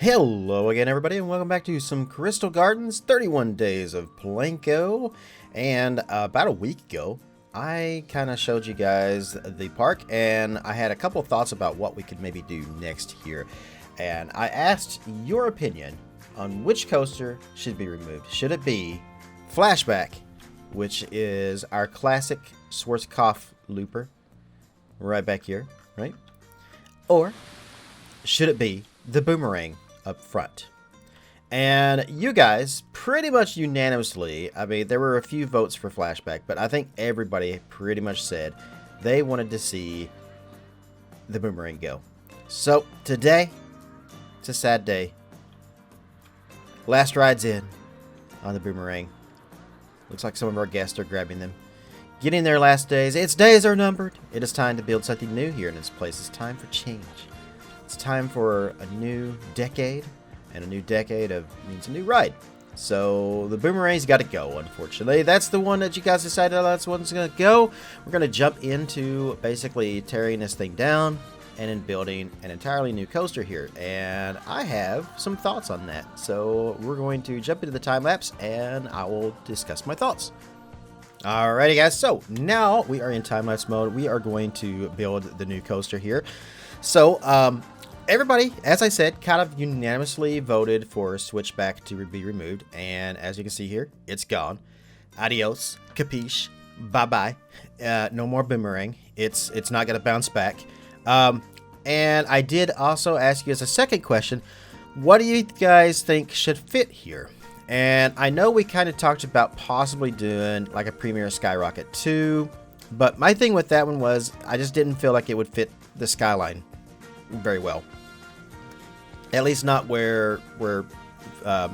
Hello again, everybody, and welcome back to some Crystal Gardens 31 Days of Planco. And about a week ago, I kind of showed you guys the park, and I had a couple thoughts about what we could maybe do next here. And I asked your opinion on which coaster should be removed. Should it be Flashback, which is our classic Schwarzkopf looper, right back here, right? Or should it be the Boomerang up front? And you guys pretty much unanimously, I mean, there were a few votes for Flashback, but I think everybody pretty much said they wanted to see the Boomerang go. So today, it's a sad day. Last ride's in on the Boomerang. Looks like some of our guests are grabbing them, getting their last days. Its days are numbered. It is time to build something new here in this place. It's time for change. It's time for a new decade, and a new decade means a new ride. So the Boomerang's got to go, unfortunately. That's the one that you guys decided that's the one that's going to go. We're going to jump into basically tearing this thing down and then building an entirely new coaster here. And I have some thoughts on that. So we're going to jump into the time lapse, and I will discuss my thoughts. Alrighty, guys. So now we are in time lapse mode. We are going to build the new coaster here. So, everybody, as I said, kind of unanimously voted for Switchback to be removed, and as you can see here, it's gone. Adios, capiche, bye-bye. No more Boomerang. It's not going to bounce back. And I did also ask you as a second question, what do you guys think should fit here? And I know we kind of talked about possibly doing like a Premier Skyrocket 2, but my thing with that one was I just didn't feel like it would fit the skyline very well. At least not where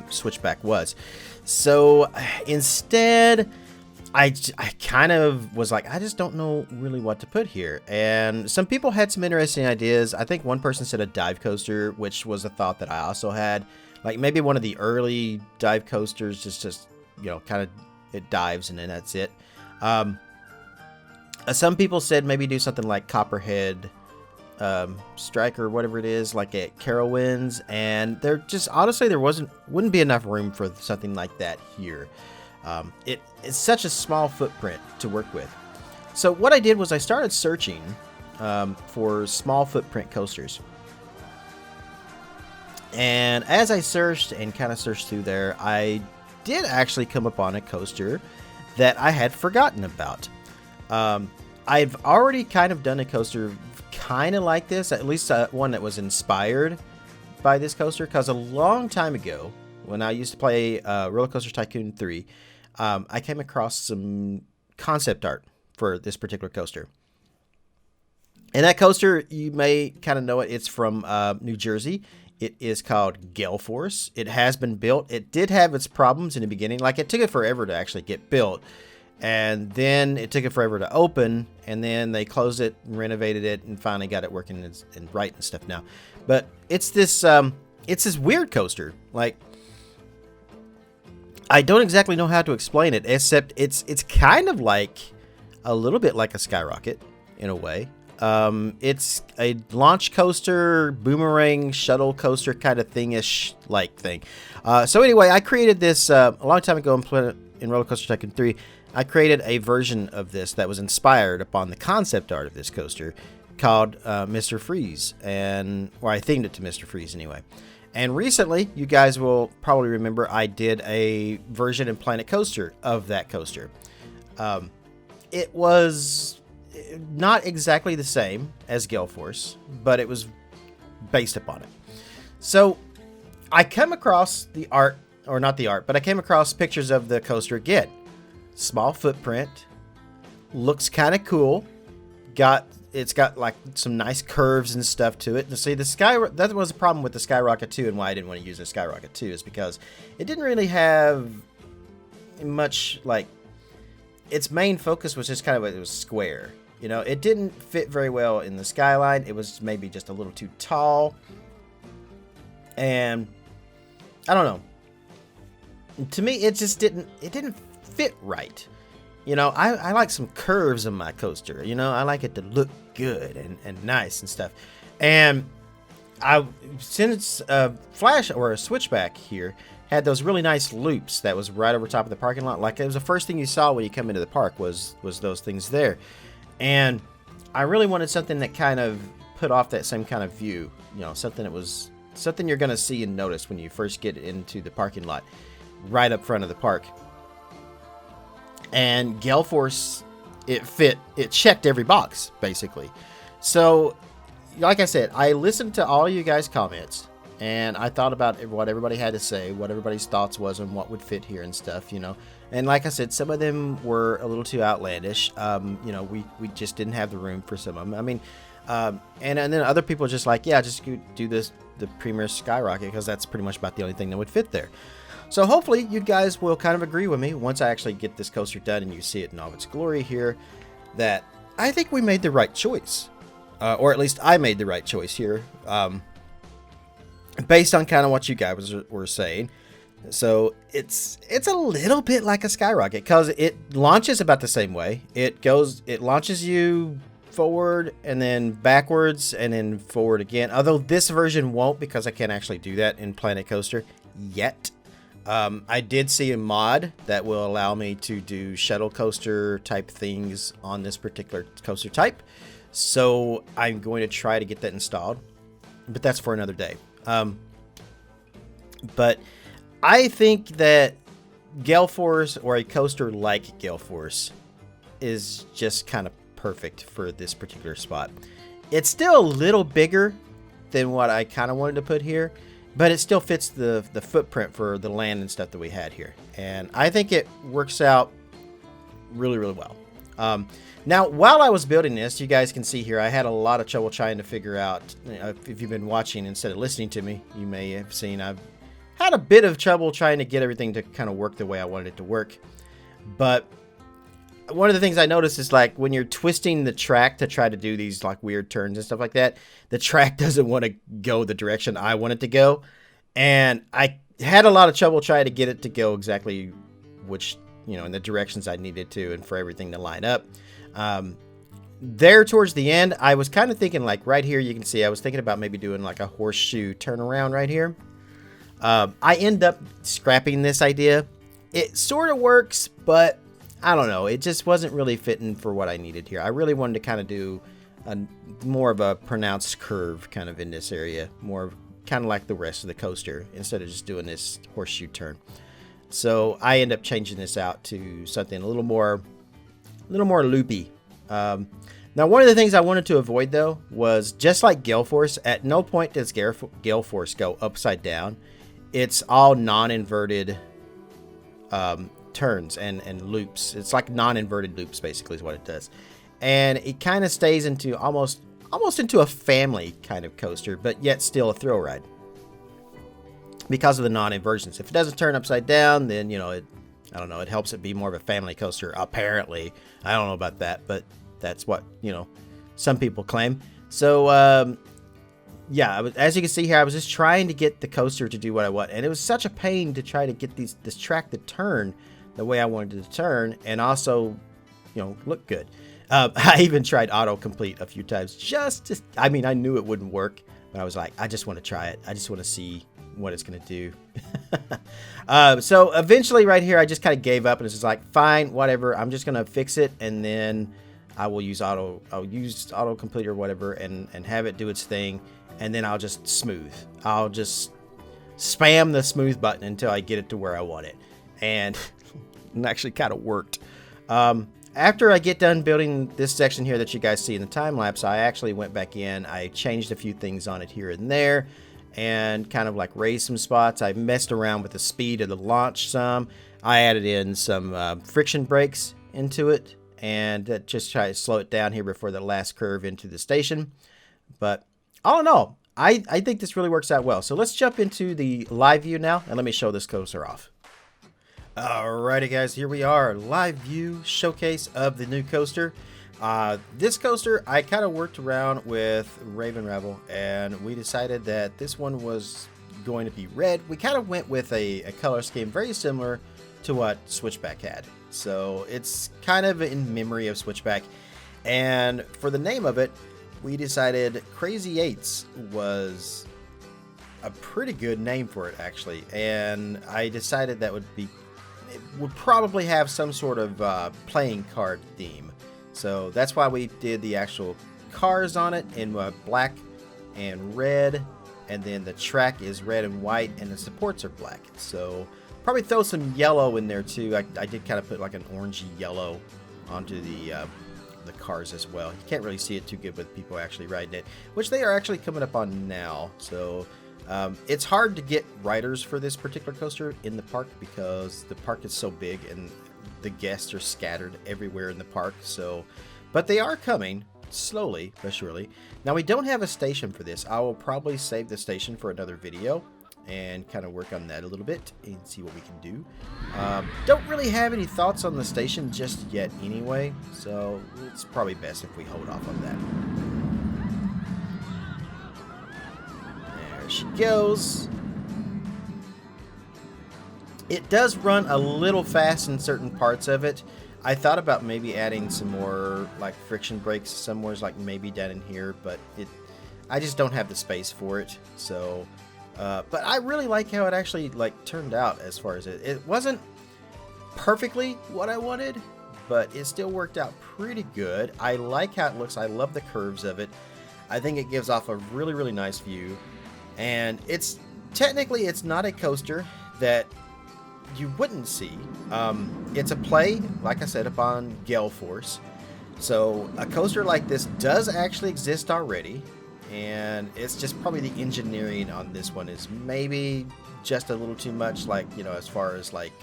Switchback was. So instead, I kind of was like, I just don't know really what to put here. And some people had some interesting ideas. I think one person said a dive coaster, which was a thought that I also had. Like maybe one of the early dive coasters, just you know, kind of it dives and then that's it. Some people said maybe do something like Copperhead Strike or whatever it is, like at Carowinds, and there just honestly there wouldn't be enough room for something like that here. It's such a small footprint to work with. So what I did was I started searching for small footprint coasters, and as I searched and kind of searched through there, I did actually come upon a coaster that I had forgotten about. I've already kind of done a coaster kind of like this, at least one that was inspired by this coaster, because a long time ago when I used to play Roller Coaster Tycoon 3, I came across some concept art for this particular coaster. And that coaster, you may kind of know it, it's from New Jersey. It is called Gale Force. It has been built. It did have its problems in the beginning, like it took it forever to actually get built. And then it took it forever to open, and then they closed it, renovated it, and finally got it working and right and stuff now. But it's this weird coaster. Like, I don't exactly know how to explain it, except it's kind of like a little bit like a Skyrocket in a way. It's a launch coaster, Boomerang shuttle coaster kind of thingish like thing. So anyway, I created this a long time ago in Roller Coaster Tycoon 3. I created a version of this that was inspired upon the concept art of this coaster called Mr. Freeze, or I themed it to Mr. Freeze anyway. And recently, you guys will probably remember I did a version in Planet Coaster of that coaster. It was not exactly the same as Gale Force, but it was based upon it. So I come across the art, or not the art, but I came across pictures of the coaster again. Small footprint, looks kind of cool. It's got like some nice curves and stuff to it. And see, that was a problem with the Skyrocket 2, and why I didn't want to use the Skyrocket 2 is because it didn't really have much, like, its main focus was just kind of, it was square. You know, it didn't fit very well in the skyline. It was maybe just a little too tall. And I don't know. To me, it didn't fit right. You know, I like some curves in my coaster. You know, I like it to look good and nice and stuff. And since Flash or a Switchback here had those really nice loops that was right over top of the parking lot. Like, it was the first thing you saw when you come into the park was those things there. And I really wanted something that kind of put off that same kind of view. You know, something that was something you're going to see and notice when you first get into the parking lot right up front of the park. And Gale Force, it checked every box, basically. So, like I said, I listened to all you guys' comments, and I thought about what everybody had to say, what everybody's thoughts was, and what would fit here and stuff, you know. And like I said, some of them were a little too outlandish. You know, we just didn't have the room for some of them. I mean, and then other people just like, yeah, just do the Premier Skyrocket, because that's pretty much about the only thing that would fit there. So hopefully you guys will kind of agree with me once I actually get this coaster done and you see it in all of its glory here, that I think we made the right choice. Or at least I made the right choice here, based on kind of what you guys were saying. So it's a little bit like a Skyrocket, because it launches about the same way. It launches you forward and then backwards and then forward again. Although this version won't, because I can't actually do that in Planet Coaster yet. I did see a mod that will allow me to do shuttle coaster type things on this particular coaster type. So I'm going to try to get that installed, but that's for another day. But I think that Gale Force, or a coaster like Gale Force, is just kind of perfect for this particular spot. It's still a little bigger than what I kind of wanted to put here, but it still fits the footprint for the land and stuff that we had here. And I think it works out really, really well. Now, while I was building this, you guys can see here, I had a lot of trouble trying to figure out, if you've been watching instead of listening to me, you may have seen I've had a bit of trouble trying to get everything to kind of work the way I wanted it to work. But one of the things I noticed is, like, when you're twisting the track to try to do these like weird turns and stuff like that, the track doesn't want to go the direction I want it to go. And I had a lot of trouble trying to get it to go exactly which, you know, in the directions I needed to, and for everything to line up. There towards the end, I was kind of thinking, like right here, you can see I was thinking about maybe doing like a horseshoe turnaround right here. I end up scrapping this idea. It sort of works, but I don't know. It just wasn't really fitting for what I needed here. I really wanted to kind of do more of a pronounced curve kind of in this area, more kind of like the rest of the coaster, instead of just doing this horseshoe turn. So I end up changing this out to something a little more loopy. Now, one of the things I wanted to avoid, though, was just like Gale Force, at no point does Gale Force go upside down. It's all non-inverted turns and loops. It's like non-inverted loops, basically, is what it does. And it kind of stays into almost into a family kind of coaster, but yet still a thrill ride, because of the non-inversions. If it doesn't turn upside down, then, you know, I don't know, it helps it be more of a family coaster, apparently. I don't know about that, but that's what, you know, some people claim. So, yeah, as you can see here, I was just trying to get the coaster to do what I want. And it was such a pain to try to get this track to turn the way I wanted it to turn, and also, you know, look good. I even tried autocomplete a few times. I mean, I knew it wouldn't work, but I was like, I just want to try it. I just want to see what it's going to do. So eventually right here, I just kind of gave up, and it's just like, fine, whatever. I'm just going to fix it, and then I will use autocomplete or whatever, and have it do its thing. And then I'll just smooth. I'll just spam the smooth button until I get it to where I want it. And it actually kind of worked. After I get done building this section here that you guys see in the time lapse, I actually went back in. I changed a few things on it here and there, and kind of like raised some spots. I messed around with the speed of the launch some. I added in some friction brakes into it, and just try to slow it down here before the last curve into the station. But all in all, I think this really works out well. So let's jump into the live view now, and let me show this coaster off. Alrighty guys, here we are, live view showcase of the new coaster. This coaster, I kind of worked around with Raven Rebel, and we decided that this one was going to be red. We kind of went with a color scheme very similar to what Switchback had. So it's kind of in memory of Switchback. And for the name of it, we decided Crazy Eights was a pretty good name for it, actually, and I decided that it would probably have some sort of playing card theme. So that's why we did the actual cars on it in black and red, and then the track is red and white, and the supports are black. So probably throw some yellow in there too. I did kind of put like an orangey yellow onto the cars as well. You can't really see it too good with people actually riding it, which they are actually coming up on now. So it's hard to get riders for this particular coaster in the park because the park is so big and the guests are scattered everywhere in the park. So, but they are coming slowly but surely. Now we don't have a station for this. I will probably save the station for another video and kind of work on that a little bit and see what we can do. Don't really have any thoughts on the station just yet anyway, so it's probably best if we hold off on that. There she goes. It does run a little fast in certain parts of it. I thought about maybe adding some more like friction brakes somewhere, like maybe down in here, but I just don't have the space for it. So but I really like how it actually like turned out. As far as it wasn't perfectly what I wanted, but it still worked out pretty good. I like how it looks. I love the curves of it. I think it gives off a really nice view, and it's technically it's not a coaster that you wouldn't see. It's a play, like I said, upon Gale Force. So a coaster like this does actually exist already. And it's just probably the engineering on this one is maybe just a little too much, like, you know, as far as like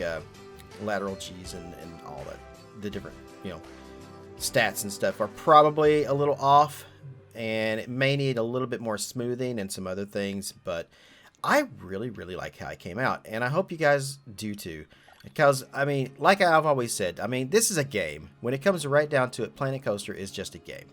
lateral G's and all the different, you know, stats and stuff are probably a little off, and it may need a little bit more smoothing and some other things. But I really like how it came out, and I hope you guys do too, because I mean, like I've always said, I mean, this is a game. When it comes right down to it, Planet Coaster is just a game.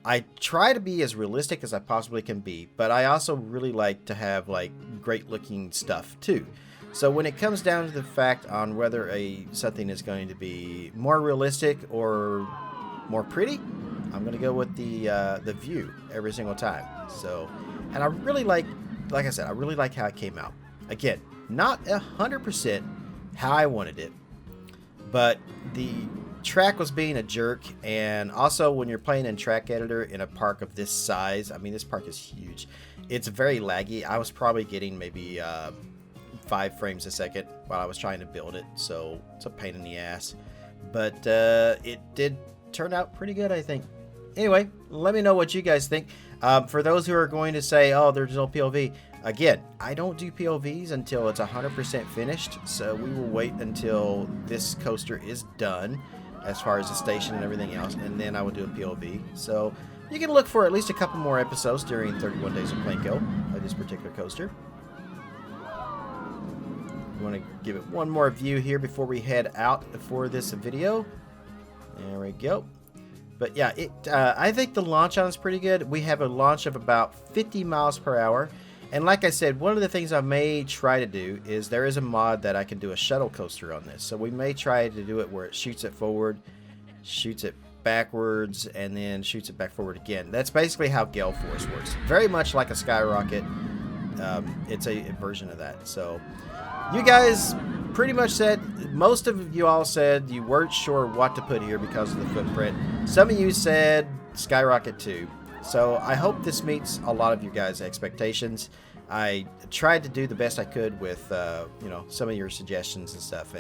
I try to be as realistic as I possibly can be, but I also really like to have like great looking stuff too. So when it comes down to the fact on whether something is going to be more realistic or more pretty, I'm going to go with the view every single time. So, and I really like I said, I really like how it came out. Again, not 100% how I wanted it, but the track was being a jerk. And also when you're playing in track editor in a park of this size, I mean, this park is huge, it's very laggy. I was probably getting maybe 5 frames a second while I was trying to build it, so it's a pain in the ass, but it did turn out pretty good, I think. Anyway, let me know what you guys think. For those who are going to say, oh, there's no POV, again, I don't do POVs until it's 100% finished, so we will wait until this coaster is done as far as the station and everything else, and then I will do a POV. So you can look for at least a couple more episodes during 31 Days of Planco of this particular coaster. I want to give it one more view here before we head out for this video. There we go. But yeah, I think the launch on is pretty good. We have a launch of about 50 miles per hour. And like I said, one of the things I may try to do is there is a mod that I can do a shuttle coaster on this. So we may try to do it where it shoots it forward, shoots it backwards, and then shoots it back forward again. That's basically how Gale Force works. Very much like a skyrocket. It's a version of that. So you guys pretty much said, most of you all said you weren't sure what to put here because of the footprint. Some of you said Skyrocket 2. So I hope this meets a lot of you guys' expectations. I tried to do the best I could with you know, some of your suggestions and stuff,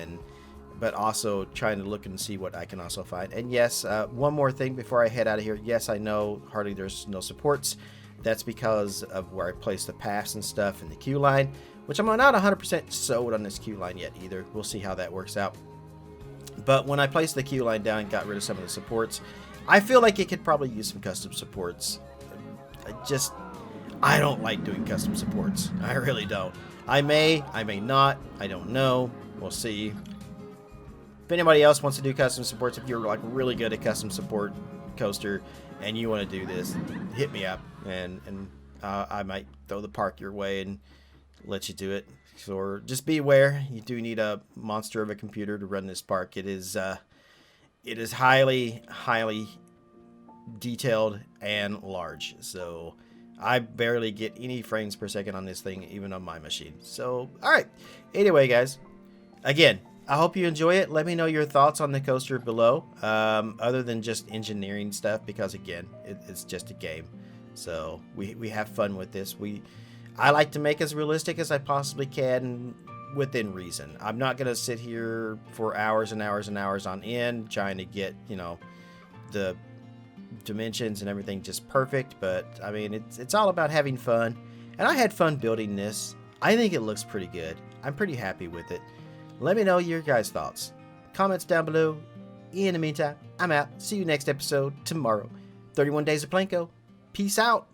but also trying to look and see what I can also find. And yes, one more thing before I head out of here. Yes, I know hardly there's no supports. That's because of where I placed the paths and stuff in the queue line, which I'm not 100% sold on this queue line yet either. We'll see how that works out. But when I placed the queue line down and got rid of some of the supports, I feel like it could probably use some custom supports. I don't like doing custom supports. I really don't. I may not. I don't know. We'll see. If anybody else wants to do custom supports, if you're like really good at custom support coaster and you want to do this, hit me up, and I might throw the park your way and let you do it. So just be aware, you do need a monster of a computer to run this park. It is highly detailed and large. So I barely get any frames per second on this thing, even on my machine. So, all right. Anyway, guys, again, I hope you enjoy it. Let me know your thoughts on the coaster below, other than just engineering stuff, because again, it's just a game. So we have fun with this. I like to make as realistic as I possibly can within reason. I'm not going to sit here for hours and hours and hours on end trying to get, you know, the dimensions and everything just perfect. But I mean, it's all about having fun. And I had fun building this. I think it looks pretty good. I'm pretty happy with it. Let me know your guys' thoughts. Comments down below. In the meantime, I'm out. See you next episode tomorrow. 31 Days of Planco. Peace out.